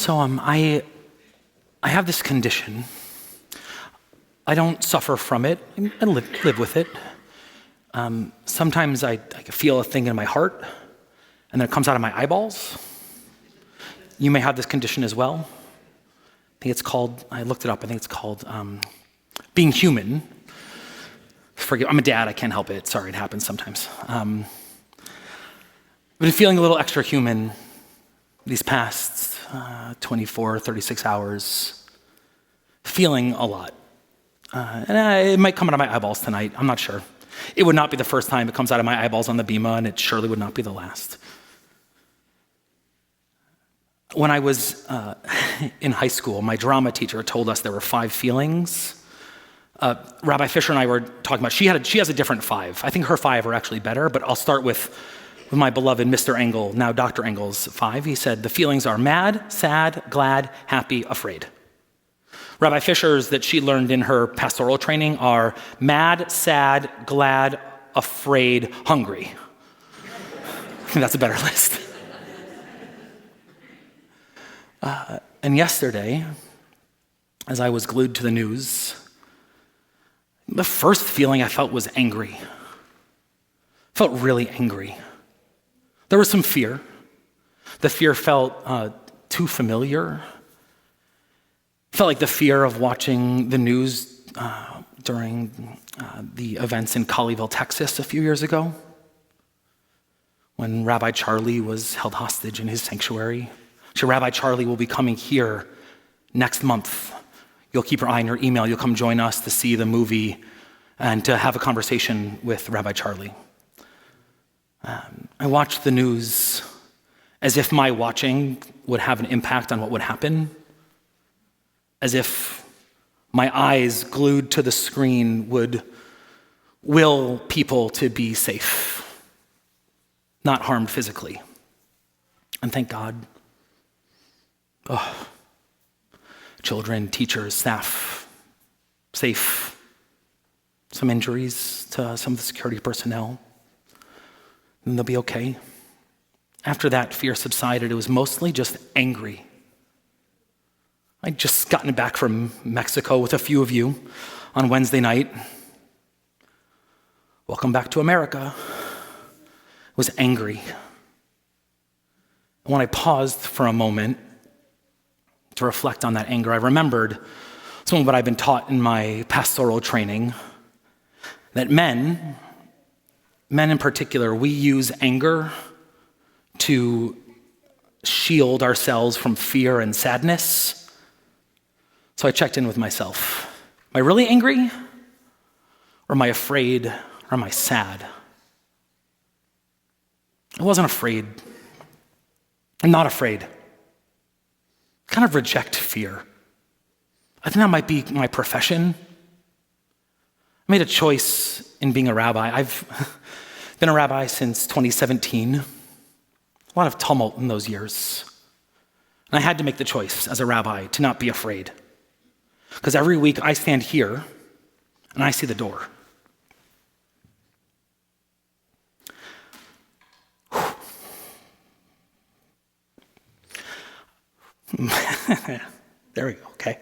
I have this condition. I don't suffer from it. I live with it. Sometimes I feel a thing in my heart, and then it comes out of my eyeballs. You may have this condition as well. I think it's called, I looked it up, I think it's called being human. Forgive, I'm a dad, I can't help it. Sorry, it happens sometimes. I've been feeling a little extra human these past 24, 36 hours. Feeling a lot. And it might come out of my eyeballs tonight, I'm not sure. It would not be the first time it comes out of my eyeballs on the bima, and it surely would not be the last. When I was in high school, my drama teacher told us there were 5 feelings. Rabbi Fisher and I were talking about, she has a different 5. I think her 5 are actually better, but I'll start with my beloved Mr. Engel, now Dr. Engel's 5. He said, the feelings are mad, sad, glad, happy, afraid. Rabbi Fisher's that she learned in her pastoral training are mad, sad, glad, afraid, hungry. I think that's a better list. And yesterday, as I was glued to the news, the first feeling I felt was angry. I felt really angry. There was some fear. The fear felt too familiar. Felt like the fear of watching the news during the events in Colleyville, Texas a few years ago, when Rabbi Charlie was held hostage in his sanctuary. So Rabbi Charlie will be coming here next month. You'll keep your eye on your email. You'll come join us to see the movie and to have a conversation with Rabbi Charlie. I watched the news as if my watching would have an impact on what would happen, as if my eyes glued to the screen would will people to be safe, not harmed physically. And thank God. Oh, children, teachers, staff, safe. Some injuries to some of the security personnel, and they'll be okay. After that fear subsided, it was mostly just angry. I'd just gotten back from Mexico with a few of you on Wednesday night. Welcome back to America. I was angry. And when I paused for a moment to reflect on that anger, I remembered some of what I've been taught in my pastoral training, that men in particular, we use anger to shield ourselves from fear and sadness. So I checked in with myself. Am I really angry? Or am I afraid? Or am I sad? I wasn't afraid. I'm not afraid. I kind of reject fear. I think that might be my profession. I made a choice in being a rabbi. I've been a rabbi since 2017. A lot of tumult in those years. And I had to make the choice as a rabbi to not be afraid. Because every week I stand here and I see the door. There we go, okay.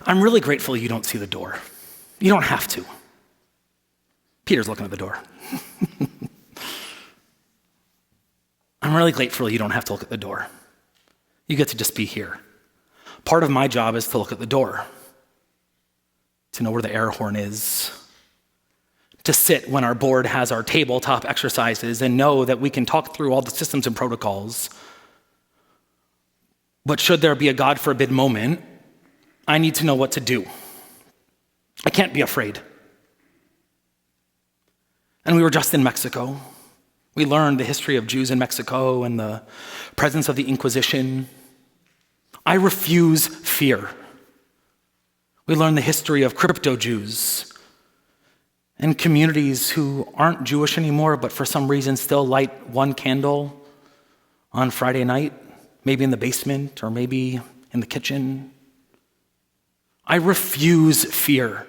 I'm really grateful you don't see the door. You don't have to. Peter's looking at the door. I'm really grateful you don't have to look at the door. You get to just be here. Part of my job is to look at the door, to know where the air horn is, to sit when our board has our tabletop exercises and know that we can talk through all the systems and protocols. But should there be a God forbid moment, I need to know what to do. I can't be afraid. And we were just in Mexico. We learned the history of Jews in Mexico and the presence of the Inquisition. I refuse fear. We learned the history of crypto-Jews and communities who aren't Jewish anymore, but for some reason still light one candle on Friday night, maybe in the basement or maybe in the kitchen. I refuse fear.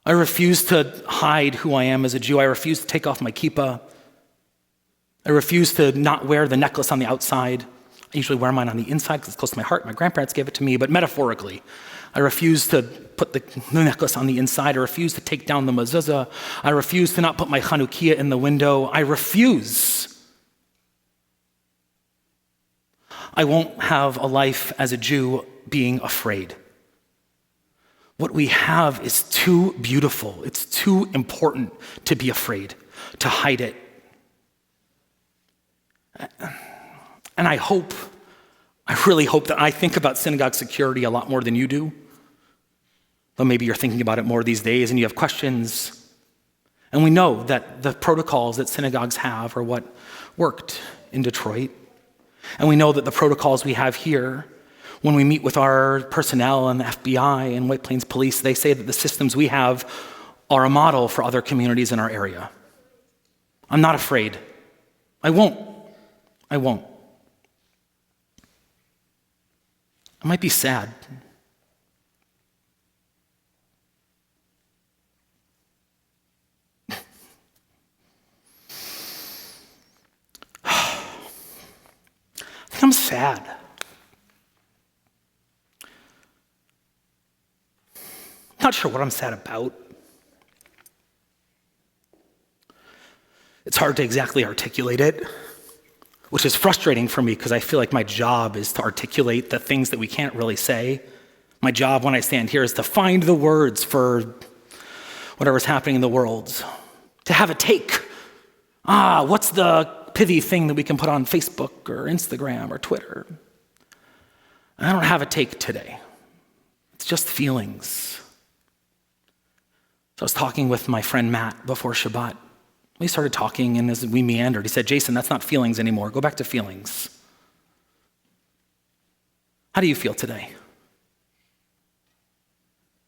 I refuse to hide who I am as a Jew. I refuse to take off my kippah. I refuse to not wear the necklace on the outside. I usually wear mine on the inside because it's close to my heart. My grandparents gave it to me, but metaphorically, I refuse to put the necklace on the inside. I refuse to take down the mezuzah. I refuse to not put my Chanukiah in the window. I refuse. I won't have a life as a Jew being afraid. What we have is too beautiful. It's too important to be afraid, to hide it. And I really hope that I think about synagogue security a lot more than you do. But maybe you're thinking about it more these days and you have questions. And we know that the protocols that synagogues have are what worked in Detroit. And we know that the protocols we have here, when we meet with our personnel and the FBI and White Plains Police, they say that the systems we have are a model for other communities in our area. I'm not afraid. I won't. I might be sad. I think I'm sad. Not sure what I'm sad about. It's hard to exactly articulate it, which is frustrating for me because I feel like my job is to articulate the things that we can't really say. My job when I stand here is to find the words for whatever's happening in the world, to have a take. What's the pithy thing that we can put on Facebook or Instagram or Twitter? I don't have a take today. It's just feelings. So I was talking with my friend Matt before Shabbat. We started talking, and as we meandered, he said, Jason, that's not feelings anymore. Go back to feelings. How do you feel today?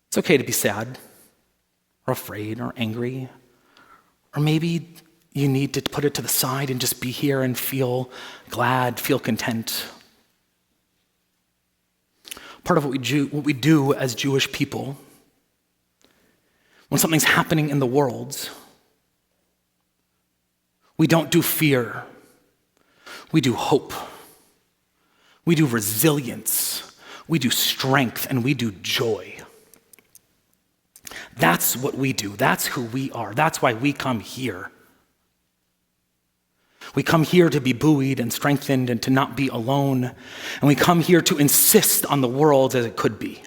It's okay to be sad, or afraid, or angry. Or maybe you need to put it to the side and just be here and feel glad, feel content. Part of what we do as Jewish people, when something's happening in the world, we don't do fear. We do hope. We do resilience. We do strength, and we do joy. That's what we do. That's who we are. That's why we come here. We come here to be buoyed and strengthened and to not be alone. And we come here to insist on the world as it could be.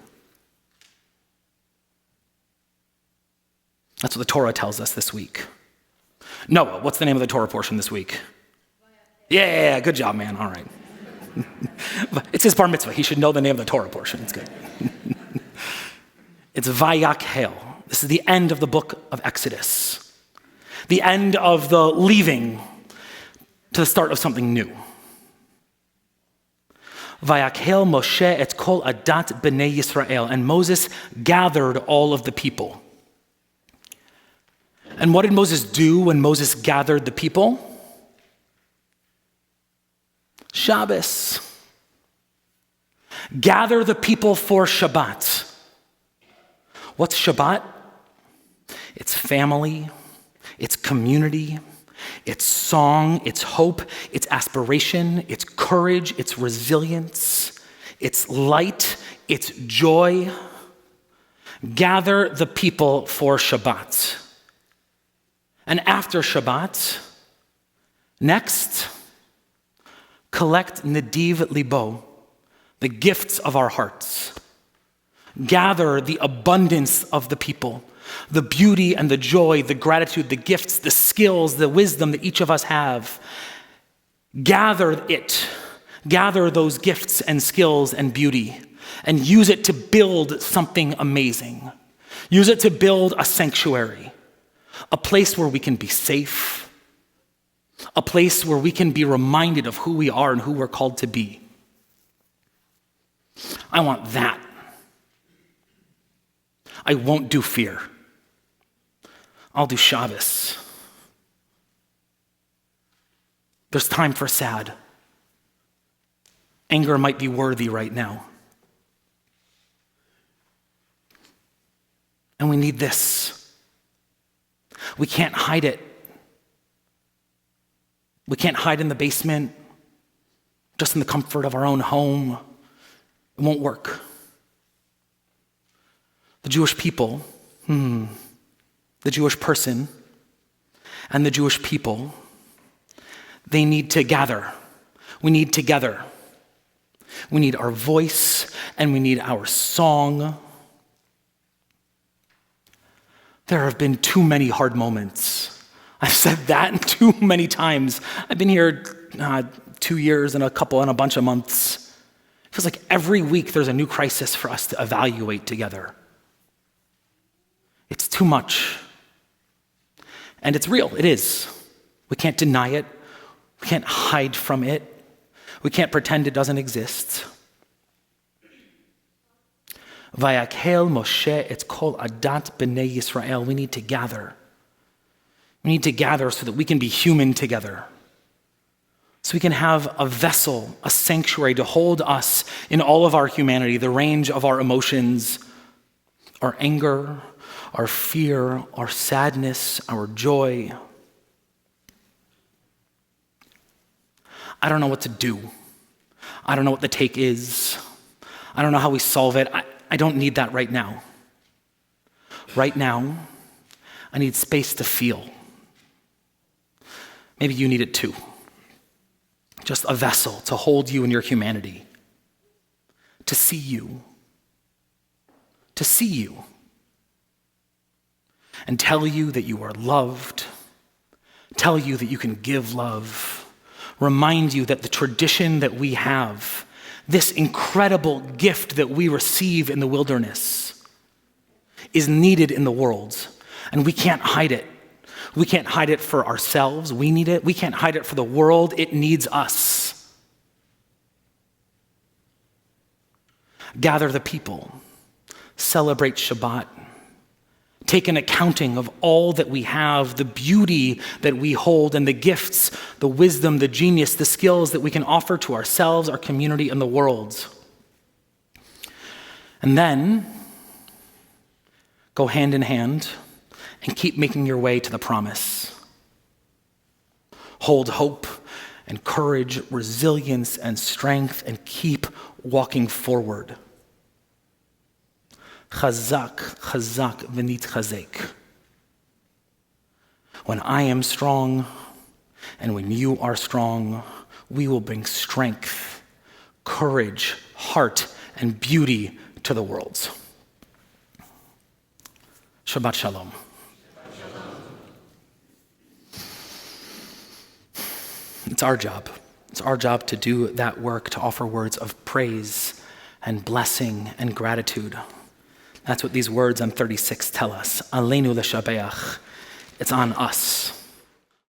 That's what the Torah tells us this week. Noah, what's the name of the Torah portion this week? Yeah, good job, man. All right. It's his bar mitzvah. He should know the name of the Torah portion. It's good. It's Vayakhel. This is the end of the book of Exodus. The end of the leaving to the start of something new. Vayakhel Moshe et kol adat b'nei Yisrael. And Moses gathered all of the people. And what did Moses do when Moses gathered the people? Shabbos. Gather the people for Shabbat. What's Shabbat? It's family, it's community, it's song, it's hope, it's aspiration, it's courage, it's resilience, it's light, it's joy. Gather the people for Shabbat. And after Shabbat, next, collect nediv libo, the gifts of our hearts. Gather the abundance of the people, the beauty and the joy, the gratitude, the gifts, the skills, the wisdom that each of us have. Gather it. Gather those gifts and skills and beauty and use it to build something amazing. Use it to build a sanctuary. A place where we can be safe, a place where we can be reminded of who we are and who we're called to be. I want that. I won't do fear. I'll do Shabbos. There's time for sad. Anger might be worthy right now. And we need this. We can't hide it. We can't hide in the basement, just in the comfort of our own home. It won't work. The Jewish people, the Jewish person, and the Jewish people, they need to gather. We need together. We need our voice and we need our song. There have been too many hard moments. I've said that too many times. I've been here 2 years and a bunch of months. It feels like every week there's a new crisis for us to evaluate together. It's too much. And it's real, it is. We can't deny it. We can't hide from it. We can't pretend it doesn't exist. Vayakhel Moshe et kol adat b'nei Yisrael. We need to gather. We need to gather so that we can be human together. So we can have a vessel, a sanctuary to hold us in all of our humanity, the range of our emotions, our anger, our fear, our sadness, our joy. I don't know what to do. I don't know what the take is. I don't know how we solve it. I don't need that right now. Right now, I need space to feel. Maybe you need it too. Just a vessel to hold you in your humanity. To see you. To see you. And tell you that you are loved. Tell you that you can give love. Remind you that the tradition that we have, this incredible gift that we receive in the wilderness, is needed in the world. And we can't hide it. We can't hide it for ourselves. We need it. We can't hide it for the world. It needs us. Gather the people. Celebrate Shabbat. Take an accounting of all that we have, the beauty that we hold, and the gifts, the wisdom, the genius, the skills that we can offer to ourselves, our community, and the world. And then go hand in hand and keep making your way to the promise. Hold hope and courage, resilience and strength, and keep walking forward. Chazak, chazak, v'nit chazek. When I am strong and when you are strong, we will bring strength, courage, heart, and beauty to the world. Shabbat shalom. It's our job. It's our job to do that work, to offer words of praise and blessing and gratitude. That's what these words on 36 tell us. Aleinu l'shabeach. It's on us.